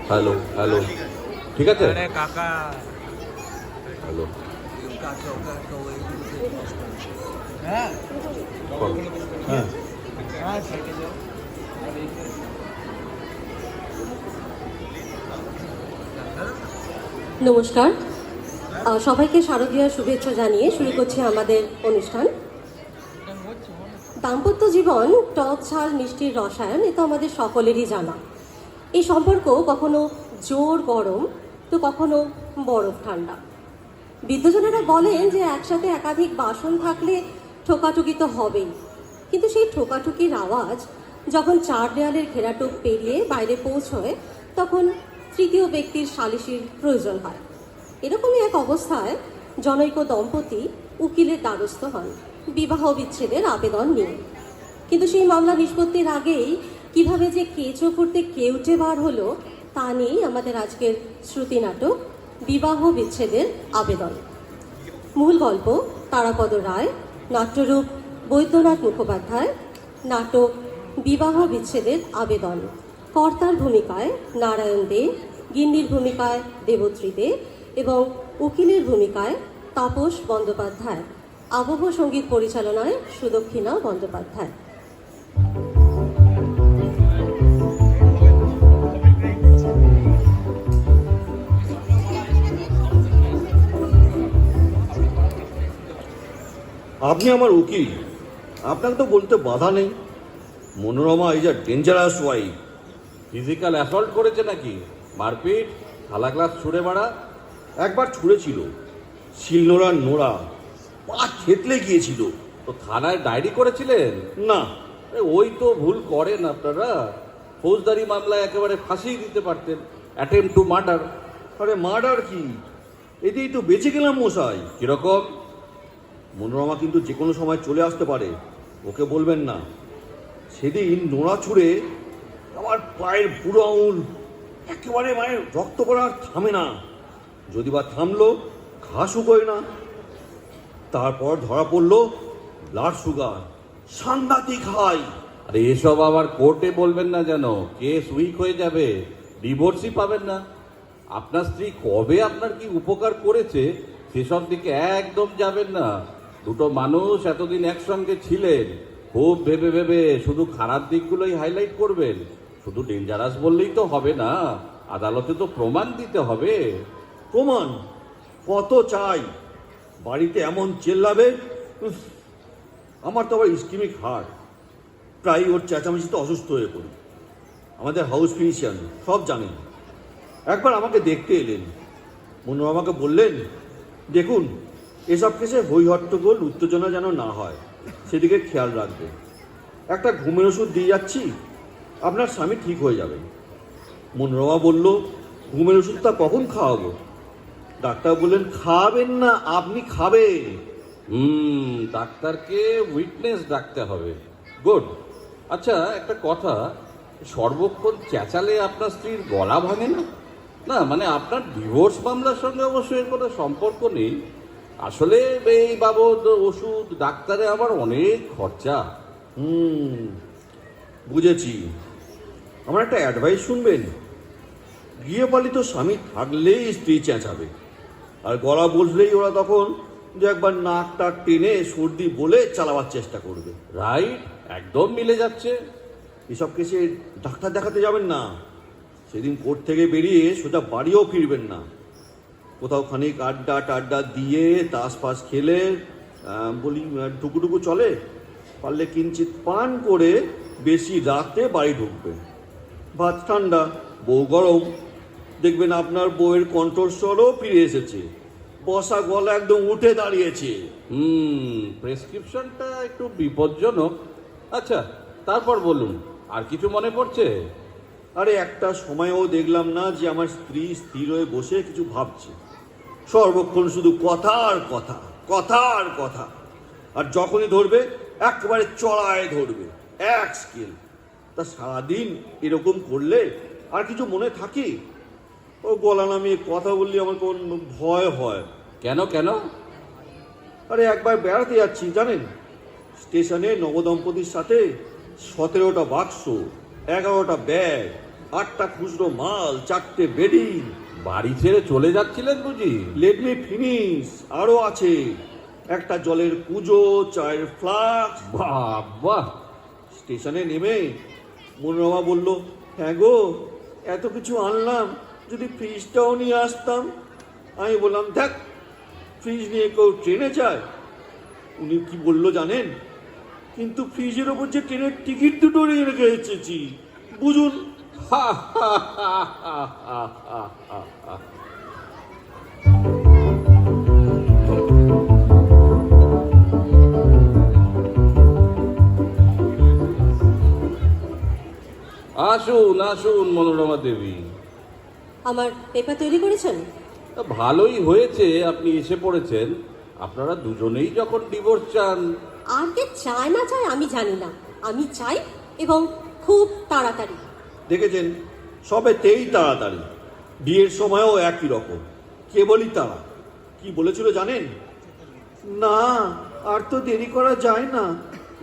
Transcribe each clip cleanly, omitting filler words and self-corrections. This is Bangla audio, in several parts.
হ্যালো হ্যালো, ঠিক আছে কাকা। হ্যালো, হ্যাঁ হ্যাঁ নমস্কার, সবাইকে শারদীয়ার শুভেচ্ছা জানিয়ে শুরু করছি আমাদের অনুষ্ঠান। দাম্পত্য জীবন টক ঝাল মিষ্টির রসায়ন, এ তো আমাদের সকলেরই জানা। এই সম্পর্ক কখনো জোর গরম তো কখনো বরফ ঠান্ডা। বিদ্বজনেরা বলেন যে একসাথে একাধিক বাসন থাকলে ঠোকাঠুকি তো হবেই, কিন্তু সেই ঠোকাঠুকির আওয়াজ যখন চার দেয়ালের ঘেরাটোপ পেরিয়ে বাইরে পৌঁছয় তখন তৃতীয় ব্যক্তির সালিশির প্রয়োজন হয়। এরকমই এক অবস্থায় জনৈক দম্পতি উকিলের দ্বারস্থ হন বিবাহ বিচ্ছেদের আবেদন নিয়ে। কিন্তু সেই মামলা নিষ্পত্তির আগেই কিভাবে যে কেঁচো করতে কেউটে বার হলো তা নিয়েই আমাদের আজকের শ্রুতি নাটক বিবাহ বিচ্ছেদের আবেদন। মূল গল্প তারাপদ রায়, নাট্যরূপ বৈদ্যনাথ মুখোপাধ্যায়, নাটক বিবাহ বিচ্ছেদের আবেদন। কর্তার ভূমিকায় নারায়ণ দে, গিন্নির ভূমিকায় দেবত্রী দে এবং উকিলের ভূমিকায় তাপস বন্দ্যোপাধ্যায়। আবহ সঙ্গীত পরিচালনায় সুদক্ষিণা বন্দ্যোপাধ্যায়। আপনি আমার উকিল, আপনাকে তো বলতে বাধা নেই। Manorama is a dangerous wife. Physical assault করেছে নাকি? মারপিট, থালা গ্লাস ছুঁড়ে মারা? একবার ছুঁড়েছিল, শিলনোড়ার নোড়া পা থেতলে গিয়েছিল। তো থানায় ডায়েরি করেছিলেন? না, ওই তো ভুল করেন আপনারা। ফৌজদারি মামলায় একেবারে ফাঁসিয়ে দিতে পারতেন, অ্যাটেম্প টু মার্ডার। আরে মার্ডার কি, এতেই তো বেঁচে গেলাম মশাই। কিরকম? মনোরমা কিন্তু যে কোনো সময় চলে আসতে পারে, ওকে বলবেন না। সেদিন নোড়া ছুঁড়ে আমার পায়ের বুড়ো আঙুল একেবারে মায়ের রক্ত পড়া আর থামে না। যদি বা থামলো, ঘা শুকোয় না। তারপর ধরা পড়লো ব্লাড সুগার সাংঘাতিক হাই। আরে এসব আবার কোর্টে বলবেন না, যেন কেস উইক হয়ে যাবে, ডিভোর্সই পাবেন না। আপনার স্ত্রী কবে আপনার কি উপকার করেছে সেসব দিকে একদম যাবেন না। দুটো মানুষ এতদিন একসঙ্গে ছিলেন, খুব ভেবে ভেবে শুধু খারাপ দিকগুলোই হাইলাইট করবেন। শুধু ডেঞ্জারাস বললেই তো হবে না, আদালতে তো প্রমাণ দিতে হবে। প্রমাণ কত চাই? বাড়িতে এমন চেল্লাবে, উফ! আমার তো আবার ইস্কিমিক হার্ট, প্রায় ওর চেঁচামেচিতে অসুস্থ হয়ে পড়ি। আমাদের হাউস ফিজিশিয়ান সব জানেন। একবার আমাকে দেখতে এলেন, মনোরমাকে বললেন, দেখুন এসব কেসে হই হট্টগোল উত্তেজনা যেন না হয়, সেদিকে খেয়াল রাখবে। একটা ঘুমের ওষুধ দিয়ে যাচ্ছি, আপনার স্বামী ঠিক হয়ে যাবে। মনোরমা বলল, ঘুমের ওষুধটা কখন খাওয়াবো? ডাক্তার বললেন, খাবেন না, আপনি খাবেন। ডাক্তারকে উইটনেস ডাকতে হবে। গুড। আচ্ছা, একটা কথা, সর্বক্ষণ চেঁচালে আপনার স্ত্রীর গলা ভাঙে না? না মানে আপনার ডিভোর্স মামলার সঙ্গে অবশ্যই এর কোনো সম্পর্ক নেই। আসলে এই বাবদ ওষুধ, ডাক্তারে আমার অনেক খরচা। বুঝেছি। আমার একটা অ্যাডভাইস শুনবেন? গৃহপালিত স্বামী থাকলেই স্ত্রী চেঁচাবে, আর গলা বসলেই ওরা তখন যে একবার নাক টাক টেনে সর্দি বলে চালাবার চেষ্টা করবে। রাইট, একদম মিলে যাচ্ছে। এসব কেসে ডাক্তার দেখাতে যাবেন না। সেদিন কোর্ট থেকে বেরিয়ে সোজা বাড়িও ফিরবেন না। কোথাও খানিক আড্ডা টাড্ডা দিয়ে তাস ফাস খেলে বলি টুকুটুকু চলে, পারলে কিঞ্চিত পান করে বেশি রাতে বাড়ি ঢুকবেন। ভাত ঠান্ডা, বউ গরম, দেখবেন আপনার বউয়ের কণ্ঠস্বরও ফিরে এসেছে, বসা গলা একদম উঠে দাঁড়িয়েছে। প্রেসক্রিপশনটা একটু বিপজ্জনক। আচ্ছা, তারপর বলুন, আর কিছু মনে পড়ছে? আরে একটা সময়ও দেখলাম না যে আমার স্ত্রী স্থির হয়ে বসে কিছু ভাবছে। সর্বক্ষণ শুধু কথা আর কথা, কথা আর কথা। আর যখনই ধরবে একেবারে চড়ায় ধরবে, এক স্কেল। তা সারাদিন এরকম করলে আর কিছু মনে থাকে? ও গলা নামিয়ে কথা বললে আমার কোন ভয় হয়। কেন কেন? আরে একবার বেড়াতে যাচ্ছি জানেন, স্টেশনে নবদম্পতির সাথে 17টা বাক্স, 11টা ব্যাগ, 8টা খুচরো মাল, 4টে বেডিং। বাড়ি ছেড়ে চলে যাচ্ছিলেন বুঝি? Let me finish. আরও আছে একটা জলের কুজো, চায়ের ফ্লাস্ক। বাবা! স্টেশনে নেমে মনোরমা বলল, হ্যাঁ গো, এত কিছু আনলাম, যদি ফ্রিজটাও নিয়ে আসতাম। আমি বললাম, দেখ, ফ্রিজ নিয়ে কেউ ট্রেনে যায়? উনি কি বললো জানেন? কিন্তু ফ্রিজের ওপর যে ট্রেনের টিকিট দুটো নিয়ে রেখে এসেছি, বুঝুন। আসুন আসুন মনোরমা দেবী। আমার পেপার তৈরি করেছেন? তা ভালোই হয়েছে আপনি এসে পড়েছেন। আপনারা দুজনেই যখন ডিভোর্স চান। আর কে চায় না চায় আমি জানি না, আমি চাই, এবং খুব তাড়াতাড়ি। দেখেছেন, সবেতেই তাড়াতাড়ি। বিয়ের সময়ও একই রকম, কেবলই তাড়া। কি বলেছিল জানেন? না, আর তো দেরি করা যায় না,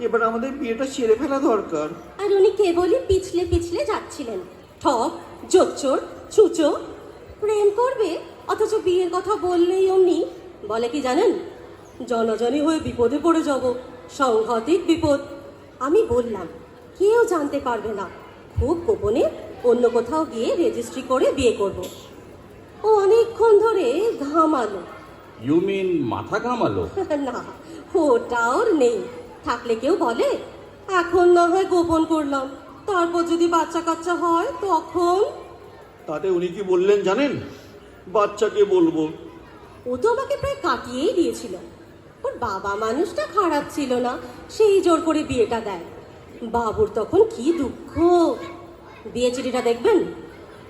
এবার আমাদের বিয়েটা সেরে ফেলা দরকার। আর উনি কেবলই পিছলে পিছলে যাচ্ছিলেন। ঠক, জোচ্চোর, ছুঁচো। প্রেম করবে অথচ বিয়ের কথা বললেই অমনি বলে কি জানেন? জনজনী হয়ে বিপদে পড়ে যাব, সাংঘাতিক বিপদ। আমি বললাম কেউ জানতে পারবে না, খুব গোপনে অন্য কোথাও গিয়ে রেজিস্ট্রি করে বিয়ে করব। ও অনেকক্ষণ ধরে ঘামালো। ইউ মিন মাথা ঘামালো? না, ওটাও নেই। থাকলে কেউ বলে? এখন না হয় গোপন করলাম, তারপর যদি বাচ্চা কাচ্চা হয় তখন? তাতে উনি কি বললেন জানেন? বাচ্চাকে বলবো। ও তো আমাকে প্রায় কাটিয়েই দিয়েছিল। ওর বাবা মানুষটা খারাপ ছিল না, সেই জোর করে বিয়েটা দেয়। বাবুর তখন কি দুঃখ। বিয়ে চিঠিটা দেখবেন?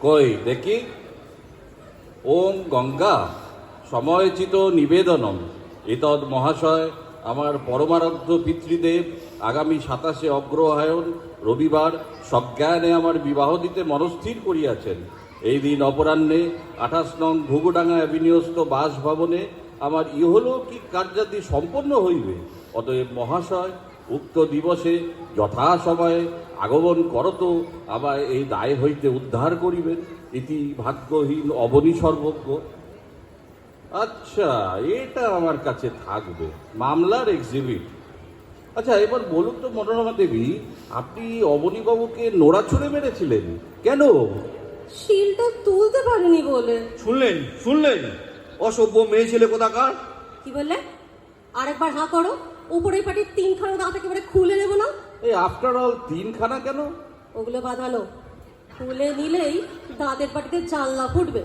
কই দেখি। ওম গঙ্গা সময়োচিত নিবেদনম এতদ মহাশয় আমার পরমারাধ্য পিতৃদেব আগামী 27 অগ্রহায়ণ রবিবার সজ্ঞানে আমার বিবাহ দিতে মনস্থির করিয়াছেন। এই দিন অপরাহ্নে 28 নং ঘুঘুডাঙ্গা অ্যাভিনিউস্থ বাসভবনে আমার ইহলৌকিক কার্যাদি সম্পন্ন হইবে। অতএব মহাশয় উক্ত দিবসে যথাসময়ে আগমন করত আবার এই দায় হইতে উদ্ধার করিবেন। ইতি ভাগ্যহীন অবনী সর্বজ্ঞ। আচ্ছা, এটা আমার কাছে থাকবে, মামলার এক্সিবিট। আচ্ছা, এবার বলুন তো মনোরমা দেবী, আপনি অবনীবাবুকে নোড়া ছুঁড়ে মেরেছিলেন কেন? শিলটা তুলতে পারেনি বলে। শুনলেন শুনলেন, অসভ্য মেয়ে ছেলে কোথাকার। কি বললে? আরেকবার হাঁ করো, উপরের পাটির 3খানা দাঁত একেবারে খুলে নেবো না? এই আফটার অল 3খানা কেন? ওগুলো বাঁধানো, খুলে নিলেই দাঁতের পাটিতে জানলা ফুটবে।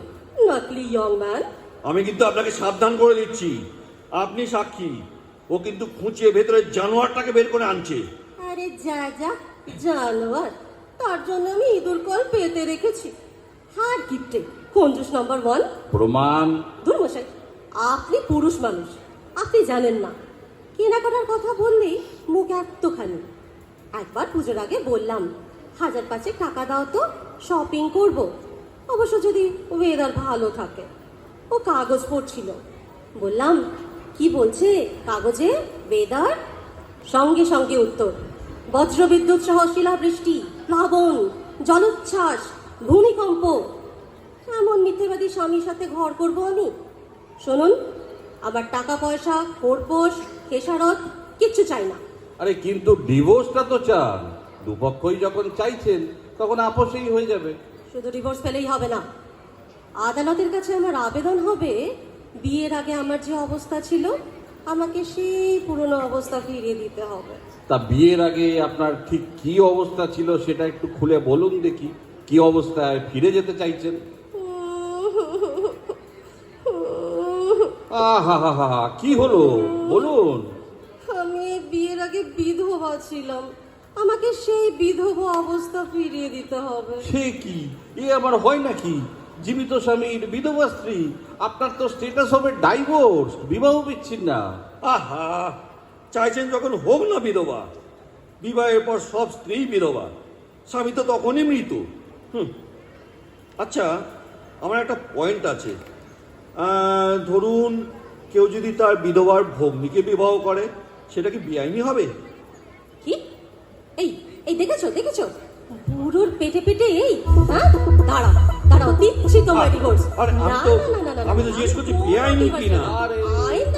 নকলি ইয়ং ম্যান। আমি কিন্তু আপনাকে সাবধান করে দিচ্ছি, আপনি সাক্ষী। ও কিন্তু খুঁচিয়ে ভেতরে জানোয়ারটাকে বের করে আনছে। আরে যা যা, জানোয়ার! তার জন্য আমি ইঁদুর কল পেতে রেখেছি। হার গিফটে কঞ্জুস নাম্বার 1। প্রমাণ? দূর মশাই, আপনি পুরুষ মানুষ, আপনি জানেন না। কেনাকাটার কথা বললেই মুখ এতখানি। একবার পুজোর আগে বললাম 1000-5 টাকা দাও তো, শপিং করব, অবশ্য যদি ওয়েদার ভালো থাকে। ও কাগজ পড়ছিল। বললাম, কি বলছে কাগজে? ওয়েদার? সঙ্গে সঙ্গে উত্তর, বজ্রবিদ্যুৎ সহ শিলাবৃষ্টি, প্লাবন, জলোচ্ছ্বাস, ভূমিকম্প। এমন মিথ্যেবাদী স্বামীর সাথে ঘর করব আমি? শুনুন, আবার টাকা পয়সা, খোরপোশ, খেসারত কিচ্ছু চাই না। আরে কিন্তু ডিভোর্সটা তো চান। দুপক্ষই যখন চাইছেন তখন আপোষেই হয়ে যাবে। শুধু ডিভোর্স পেলেই হবে না, আদালতের কাছে আমার আবেদন হবে বিয়ের আগে আমার যে অবস্থা ছিল আমাকে সেই পুরনো অবস্থা ফিরিয়ে দিতে হবে। তা বিয়ের আগে আপনার ঠিক কি অবস্থা ছিল সেটা একটু খুলে বলুন দেখি। কি অবস্থায় ফিরে যেতে চাইছেন? আহা হা হা, কি হলো বলুন। আমি বিয়ের আগে বিধবা ছিলাম, আমাকে সেই বিধবা অবস্থা ফিরিয়ে দিতে হবে। সে কি, এ আবার হয় নাকি? জীবিত স্বামীর বিধবা স্ত্রী? আপনার তো স্ট্যাটাস হবে ডাইভোর্স, বিবাহ বিচ্ছিন্ন। আহা, চাইছেন যখন হোক না বিধবা। বিবাহের পর সব স্ত্রী বিধবা, স্বামী তো তখনই মৃত। আচ্ছা, আমার একটা পয়েন্ট আছে। ধরুন কেউ যদি তার বিধবার ভগ্নীকে বিবাহ করে, সেটা কি বেআইনি হবে? এই দেখেছো দেখেছো বুড়োর পেটে পেটে এই হ্যাঁ দাঁড়াও দাঁড়াও দিচ্ছি তোমার ডিভোর্স আরে আমি তো আমি তো জিজ্ঞেস করছি বেআইনি কি না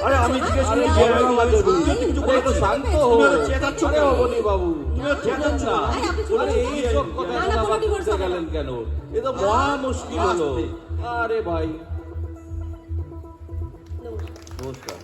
আরে আমি জিজ্ঞেস করি বেআইনি আমি সত্যি কিছু আরে একটু বলছি শান্ত তুমি হও। তো চেঁচাচ্ছ আরে কেন? অবনী বাবু তুমি তো চেঁচাচ্ছ না। আরে এই সব কথা না, না, কোনো divorce হবে না। গেলেন কেন? এ তো মহা মুশকিল হলো। আরে ভাই নমস্কার।